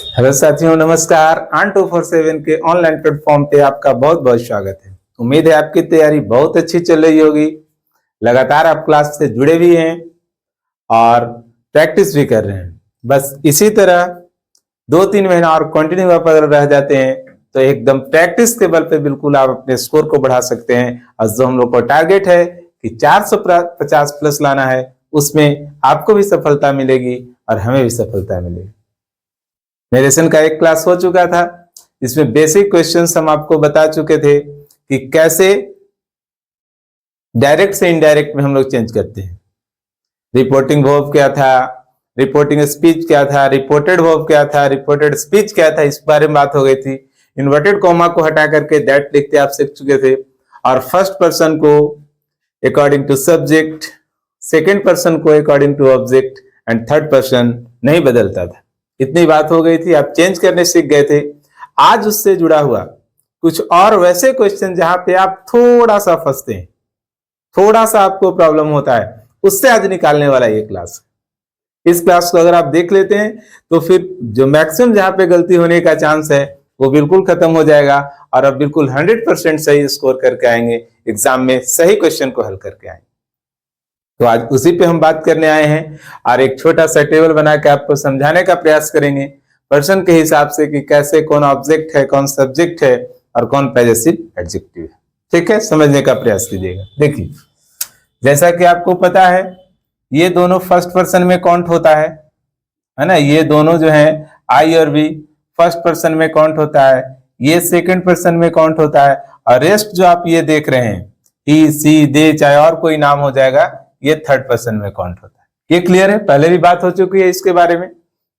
Hello साथियों, नमस्कार। On 247 के ऑनलाइन प्लेटफॉर्म पे आपका बहुत बहुत स्वागत है। उम्मीद है आपकी तैयारी बहुत अच्छी चल रही होगी। लगातार आप क्लास से जुड़े भी हैं और प्रैक्टिस भी कर रहे हैं। बस इसी तरह 2-3 महीना और कंटिन्यू आप अगर रह जाते हैं तो एकदम प्रैक्टिस के बल पे बिल्कुल आप अपने स्कोर को बढ़ा सकते हैं। और जो हम लोग का टारगेट है कि 450 प्लस लाना है, उसमें आपको भी सफलता मिलेगी और हमें भी सफलता मिलेगी। मेरेसन का एक क्लास हो चुका था, इसमें बेसिक क्वेश्चंस हम आपको बता चुके थे कि कैसे डायरेक्ट से इनडायरेक्ट में हम लोग चेंज करते हैं। रिपोर्टिंग वर्ब क्या था, रिपोर्टिंग स्पीच क्या था, रिपोर्टेड वर्ब क्या था, रिपोर्टेड स्पीच क्या था, इस बारे में बात हो गई थी। इन्वर्टेड कॉमा को हटा करके दैट लिखते आप सीख चुके थे। और फर्स्ट पर्सन को according to subject, second person को according to object and third person नहीं बदलता था। इतनी बात हो गई थी, आप चेंज करने सीख गए थे। आज उससे जुड़ा हुआ कुछ और वैसे क्वेश्चन जहां पे आप थोड़ा सा फंसते हैं, थोड़ा सा आपको प्रॉब्लम होता है, उससे आज निकालने वाला ये क्लास। इस क्लास को अगर आप देख लेते हैं तो फिर जो मैक्सिमम जहां पे गलती होने का चांस है वो बिल्कुल खत्म हो जाएगा और आप बिल्कुल 100% सही स्कोर करके आएंगे, एग्जाम में सही क्वेश्चन को हल करके आएंगे। तो आज उसी पे हम बात करने आए हैं और एक छोटा सा टेबल बना के आपको समझाने का प्रयास करेंगे पर्सन के हिसाब से कि कैसे कौन ऑब्जेक्ट है, कौन सब्जेक्ट है और कौन पॉजेसिव एडजेक्टिव है। ठीक है, समझने का प्रयास कीजिएगा। देखिए, जैसा कि आपको पता है ये दोनों फर्स्ट पर्सन में काउंट होता है ना। ये दोनों जो है आई और बी फर्स्ट पर्सन में काउंट होता है, ये सेकंड पर्सन में काउंट होता है और रेस्ट जो आप ये देख रहे हैं ही, सी, दे, चाहे और कोई नाम हो जाएगा, ये थर्ड पर्सन में काउंट होता है। ये क्लियर है, पहले भी बात हो चुकी है इसके बारे में,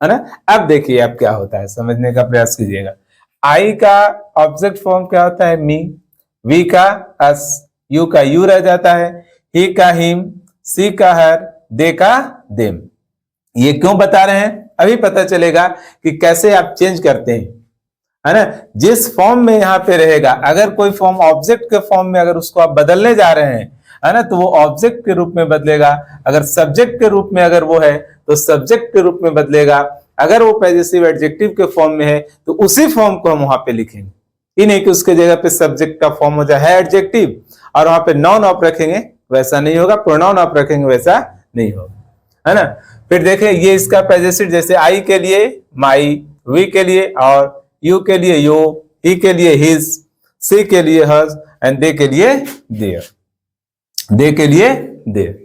है ना। अब देखिए अब क्या होता है, समझने का प्रयास कीजिएगा। आई का ऑब्जेक्ट फॉर्म क्या होता है, मी, वी का अस, यू का यू रह जाता है, ही का हिम, सी का हर, दे का देम। ये क्यों बता रहे हैं, अभी पता चलेगा कि कैसे आप चेंज करते हैं, है ना। जिस फॉर्म में यहाँ पे रहेगा, अगर कोई फॉर्म ऑब्जेक्ट के फॉर्म में अगर उसको आप बदलने जा रहे हैं, है ना, तो वो ऑब्जेक्ट के रूप में बदलेगा। अगर सब्जेक्ट के रूप में अगर वो है तो सब्जेक्ट के रूप में बदलेगा। अगर वो पॉजेसिव एडजेक्टिव के फॉर्म में है तो उसी फॉर्म को हम वहां पे लिखेंगे, ये नहीं कि उसके जगह पे सब्जेक्ट का फॉर्म हो जाए है एडजेक्टिव और वहां पे नाउन ऑफ रखेंगे, वैसा नहीं होगा। प्रोनाउन ऑफ रखेंगे, वैसा नहीं होगा, है ना। फिर देखें ये इसका पॉजेसिव, जैसे आई के लिए माई, वी के लिए और यू के लिए यो, ही के लिए हिज, सी के लिए हर्स एंड दे के लिए देयर, दे के लिए देयर।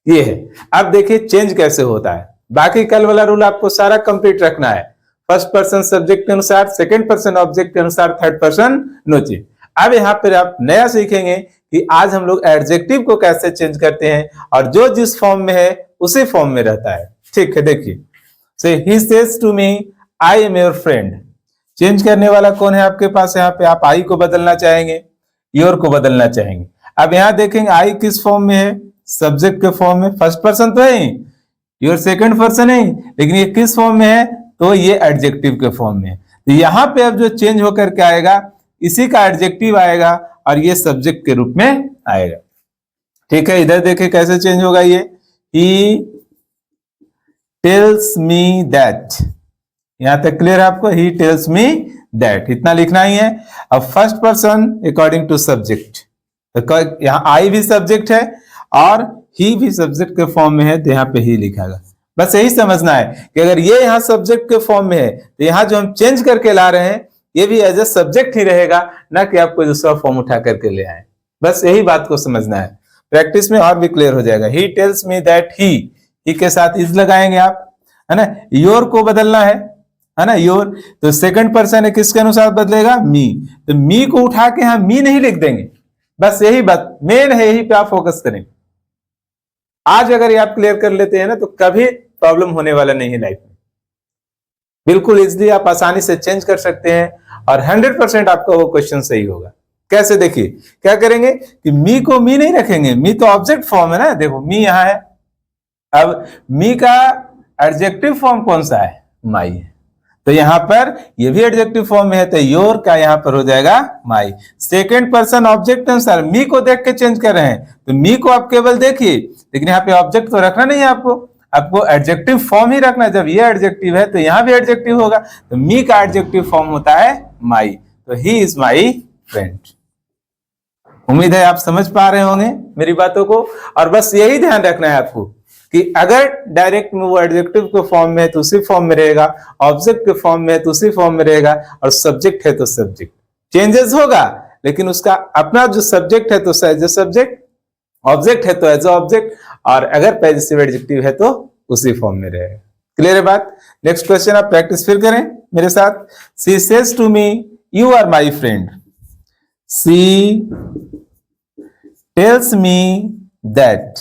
ये है। अब देखिए चेंज कैसे होता है। बाकी कल वाला रूल आपको सारा कंप्लीट रखना है, फर्स्ट पर्सन सब्जेक्ट के अनुसार, सेकंड पर्सन ऑब्जेक्ट के अनुसार, थर्ड पर्सन नो चेंज। अब यहाँ पर आप नया सीखेंगे कि आज हम लोग एडजेक्टिव को कैसे चेंज करते हैं और जो जिस फॉर्म में है उसी फॉर्म में रहता है। ठीक है, देखिए, से he says to me I am your friend. Change करने वाला कौन है आपके पास, यहाँ पे आप आई को बदलना चाहेंगे, योर को बदलना चाहेंगे। अब यहाँ देखेंगे आई किस फॉर्म में है, सब्जेक्ट के फॉर्म में, फर्स्ट पर्सन तो है, योर सेकंड पर्सन है, लेकिन ये किस फॉर्म में है, तो ये एडजेक्टिव के फॉर्म में है। तो यहाँ पे अब जो चेंज होकर के आएगा, इसी का एडजेक्टिव आएगा और ये सब्जेक्ट के रूप में आएगा। ठीक है, इधर देखे कैसे चेंज होगा ये, ही टेल्स मी दैट। यहां तक क्लियर है आपको, ही टेल्स मी दैट, इतना लिखना ही है। अब first person according to subject, तो यहाँ आई भी सब्जेक्ट है और ही भी सब्जेक्ट के फॉर्म में है, तो यहाँ पे ही लिखागा। बस यही समझना है कि अगर ये यहाँ सब्जेक्ट के फॉर्म में है तो यहाँ जो हम चेंज करके ला रहे हैं ये भी एज ए सब्जेक्ट ही रहेगा, ना कि आप कोई दूसरा फॉर्म उठा करके ले आए। बस यही बात को समझना है, प्रैक्टिस में और भी क्लियर हो जाएगा। He tells me that he के साथ इज लगाएंगे आप, है ना। योर को बदलना है ना, योर, तो सेकंड पर्सन है, किसके अनुसार बदलेगा, मी, तो मी को उठा के यहां मी नहीं लिख देंगे। बस यही बात मेन है, यही पे आप फोकस करें। आज अगर ये आप क्लियर कर लेते हैं ना तो कभी प्रॉब्लम होने वाला नहीं है लाइफ में। बिल्कुल इजीली आप आसानी से चेंज कर सकते हैं और 100% आपका वो क्वेश्चन सही होगा। कैसे, देखिए क्या करेंगे कि मी को मी नहीं रखेंगे, मी तो ऑब्जेक्ट फॉर्म है ना, देखो मी यहां है। अब मी का एडजेक्टिव फॉर्म कौन सा है, माई है, तो यहां पर ये भी एडजेक्टिव फॉर्म में है, तो योर का यहां पर हो जाएगा माई। सेकंड पर्सन ऑब्जेक्ट अनुसार मी को देख के चेंज कर रहे हैं, तो मी को आप केवल देखिए, लेकिन यहाँ पे ऑब्जेक्ट तो रखना नहीं है आपको। आपको एडजेक्टिव फॉर्म ही रखना है। जब ये एडजेक्टिव है तो यहाँ भी एडजेक्टिव होगा, तो मी का एडजेक्टिव फॉर्म होता है माई, तो ही इज माई फ्रेंड। उम्मीद है आप समझ पा रहे होंगे मेरी बातों को। और बस यही ध्यान रखना है आपको कि अगर डायरेक्ट में वो एडजेक्टिव के फॉर्म में है तो उसी फॉर्म में रहेगा, ऑब्जेक्ट के फॉर्म में है तो उसी फॉर्म में रहेगा, और सब्जेक्ट है तो सब्जेक्ट चेंजेस होगा, लेकिन उसका अपना जो सब्जेक्ट है तो एज ए सब्जेक्ट, ऑब्जेक्ट है तो एज ए ऑब्जेक्ट, और अगर पॉजिटिव एडजेक्टिव है तो उसी फॉर्म में रहेगा। क्लियर है बात? नेक्स्ट क्वेश्चन आप प्रैक्टिस फिर करें मेरे साथ। She says to me you are my friend, she tells me that,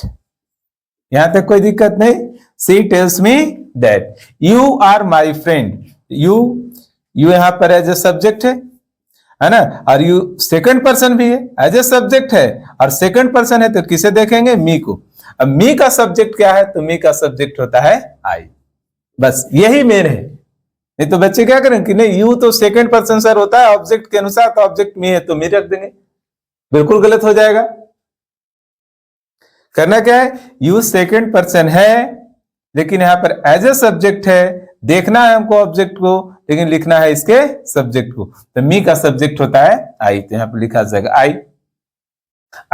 यहां तक कोई दिक्कत नहीं। She tells me that you are my friend, you यहां पर एज ए सब्जेक्ट है ना, और यू सेकंड पर्सन भी है, एज ए सब्जेक्ट है, और सेकंड पर्सन है तो किसे देखेंगे? मी को। अब मी का सब्जेक्ट क्या है? तो मी का सब्जेक्ट होता है आई। बस यही मेन है। नहीं तो बच्चे क्या करें कि नहीं यू तो सेकंड पर्सन सर होता है ऑब्जेक्ट के अनुसार, तो ऑब्जेक्ट मी है तो मी रख देंगे, बिल्कुल गलत हो जाएगा। करना क्या है? यू सेकंड पर्सन है लेकिन यहां पर एज ए सब्जेक्ट है, देखना है हमको ऑब्जेक्ट को लेकिन लिखना है इसके सब्जेक्ट को, तो मी का सब्जेक्ट होता है आई, तो यहां पर लिखा जाएगा आई।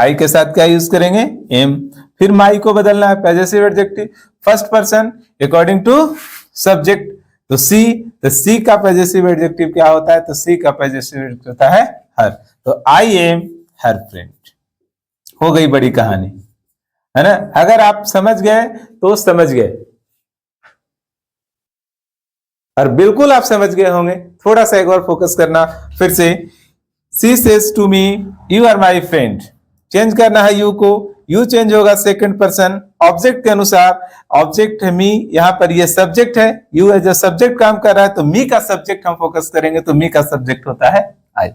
आई के साथ क्या यूज करेंगे? एम। फिर माई को बदलना है positive adjective, first person according to subject, तो सी, तो सी का पॉजिटिव एडजेक्टिव क्या होता है? तो सी का पॉजिटिव एडजेक्टिव होता है हर, तो आई एम हर फ्रेंड। हो गई बड़ी कहानी, है ना? अगर आप समझ गए तो समझ गए, और बिल्कुल आप समझ गए होंगे। थोड़ा सा एक बार फोकस करना फिर से। She says to me you are my friend, change करना है यू को, यू चेंज होगा सेकंड पर्सन ऑब्जेक्ट के अनुसार, ऑब्जेक्ट है मी, यहां पर ये सब्जेक्ट है, यू एज ए सब्जेक्ट काम कर रहा है, तो मी का सब्जेक्ट हम फोकस करेंगे, तो मी का सब्जेक्ट होता है आई।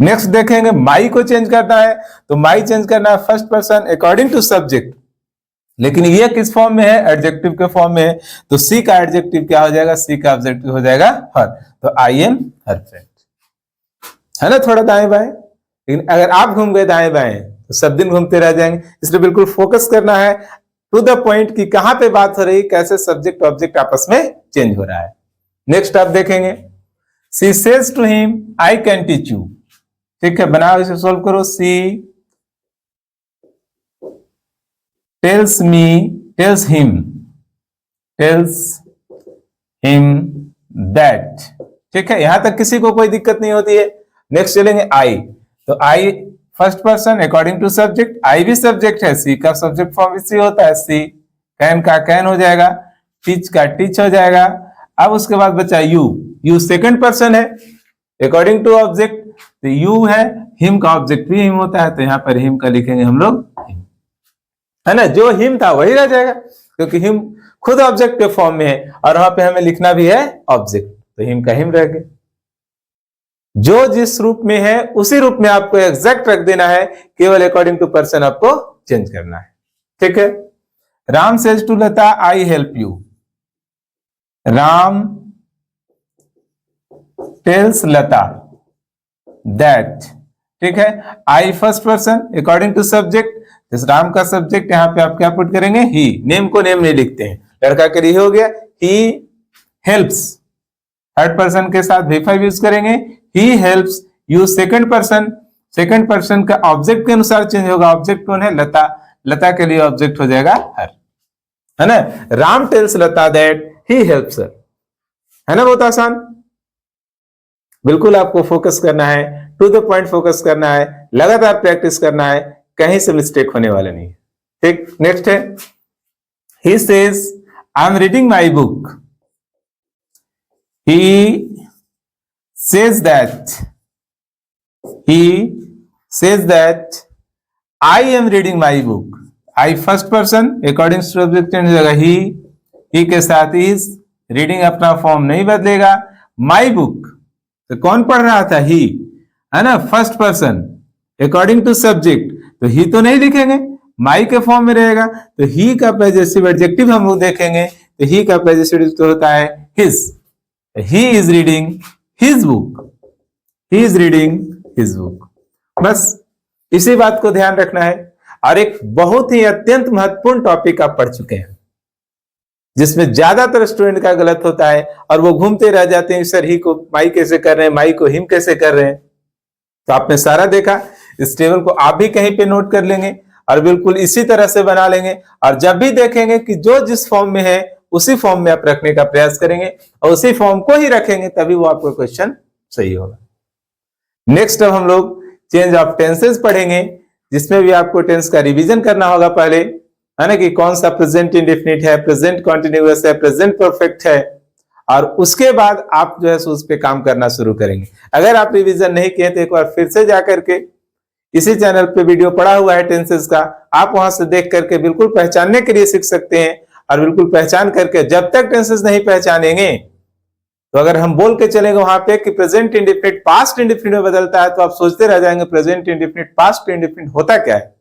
नेक्स्ट देखेंगे माई को चेंज करना है, तो माई चेंज करना है first person according to subject, लेकिन ये किस फॉर्म में है? एडजेक्टिव के फॉर्म में है, तो सी का एडजेक्टिव क्या हो जाएगा? सी का ऑब्जेक्टिव हो जाएगा हर, तो आई एम हर फ्रेंड, है ना? थोड़ा दाएं बाएं, लेकिन अगर आप घूम गए दाएं बाएं तो सब दिन घूमते रह जाएंगे, इसलिए बिल्कुल फोकस करना है टू द पॉइंट कि कहां पे बात हो रही, कैसे सब्जेक्ट ऑब्जेक्ट आपस में चेंज हो रहा है। नेक्स्ट आप देखेंगे she says to him I can teach you, ठीक है, बनाओ इसे सोल्व करो। सी टेल्स हिम दैट, ठीक है, यहां तक किसी को कोई दिक्कत नहीं होती है। नेक्स्ट चलेंगे आई, तो I first person according to subject, I भी सब्जेक्ट है, सी का सब्जेक्ट फॉर्म इसी होता है, सी, कैन का कैन हो जाएगा, टीच का टीच हो जाएगा। अब उसके बाद बचा यू, यू सेकंड पर्सन है अकॉर्डिंग टू ऑब्जेक्ट, तो यू है, हिम का ऑब्जेक्ट भी हिम होता है, तो यहां पर हिम का लिखेंगे हम लोग, है ना? जो हिम था वही रह जाएगा क्योंकि हिम खुद ऑब्जेक्ट के फॉर्म में है, और वहां पे हमें लिखना भी है ऑब्जेक्ट, तो हिम का हिम रह गया। जो जिस रूप में है उसी रूप में आपको एग्जैक्ट रख देना है, केवल अकॉर्डिंग टू पर्सन आपको चेंज करना है, ठीक है। Ram says to Lata I help you, Ram tells Lata that, ठीक है, I first person according to subject, इस राम का सब्जेक्ट यहां पे आप क्या पुट करेंगे? ही, नेम को नेम नहीं लिखते हैं, लड़का के लिए हो गया ही हेल्प्स, थर्ड पर्सन के साथ V5 यूज करेंगे, he helps you second person का ऑब्जेक्ट के अनुसार चेंज होगा, ऑब्जेक्ट कौन है? लता, लता के लिए ऑब्जेक्ट हो जाएगा हर, है ना? Ram tells Lata that he helps her, है ना? बहुत आसान। बिल्कुल आपको फोकस करना है, टू द पॉइंट फोकस करना है, लगातार प्रैक्टिस करना है, कहीं से मिस्टेक होने वाले नहीं, ठीक। नेक्स्ट है he says I am reading my book, he says that I am reading my book, I first person according to subject change हो जाएगा, ही के साथ is, रीडिंग अपना फॉर्म नहीं बदलेगा, my book तो कौन पढ़ रहा था? ही, है ना? First person according to subject, तो ही तो नहीं लिखेंगे, माई के फॉर्म में रहेगा, तो ही का पॉजिटिव एडजेक्टिव हम लोग देखेंगे, तो ही का पॉजिटिव एडजेक्टिव होता है his, he is reading his book, he is reading his book. बस इसी बात को ध्यान रखना है। और एक बहुत ही अत्यंत महत्वपूर्ण टॉपिक आप पढ़ चुके हैं, जिसमें ज्यादातर स्टूडेंट का गलत होता है और वो घूमते रह जाते हैं, सर ही को माई कैसे कर रहे हैं, माई को हिम कैसे कर रहे हैं। तो आपने सारा देखा, इस टेबल को आप भी कहीं पे नोट कर लेंगे और बिल्कुल इसी तरह से बना लेंगे, और जब भी देखेंगे कि जो जिस फॉर्म में है उसी फॉर्म में आप रखने का प्रयास करेंगे और उसी फॉर्म को ही रखेंगे, तभी वो आपका क्वेश्चन सही होगा। नेक्स्ट अब हम लोग चेंज ऑफ टेंसेस पढ़ेंगे, जिसमें भी आपको टेंस का रिवीजन करना होगा पहले, है ना, कि कौन सा प्रेजेंट इंडेफिनिट है, प्रेजेंट कॉन्टिन्यूअस है, प्रेजेंट परफेक्ट है, और उसके बाद आप जो है उस पे काम करना शुरू करेंगे। अगर आप रिवीजन नहीं किए तो एक बार फिर से जाकर के इसी चैनल पे वीडियो पड़ा हुआ है टेंसेस का, आप वहां से देख करके बिल्कुल पहचानने के लिए सीख सकते हैं, और बिल्कुल पहचान करके जब तक टेंसेस नहीं पहचानेंगे, तो अगर हम बोल के चलेंगे वहां पे कि प्रेजेंट इंडेफिनिट पास्ट इंडेफिनिट में बदलता है, तो आप सोचते रह जाएंगे प्रेजेंट इंडेफिनिट पास्ट इंडेफिनिट होता क्या है।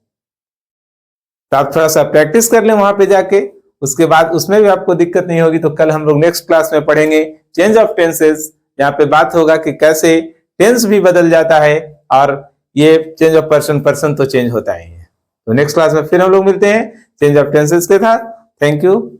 तो आप थोड़ा सा प्रैक्टिस कर लें वहां पे जाके, उसके बाद उसमें भी आपको दिक्कत नहीं होगी। तो कल हम लोग नेक्स्ट क्लास में पढ़ेंगे चेंज ऑफ टेंसेस, यहाँ पे बात होगा कि कैसे टेंस भी बदल जाता है, और ये चेंज ऑफ पर्सन तो चेंज होता ही है। तो नेक्स्ट क्लास में फिर हम लोग मिलते हैं चेंज ऑफ टेंसेस के साथ। Thank you.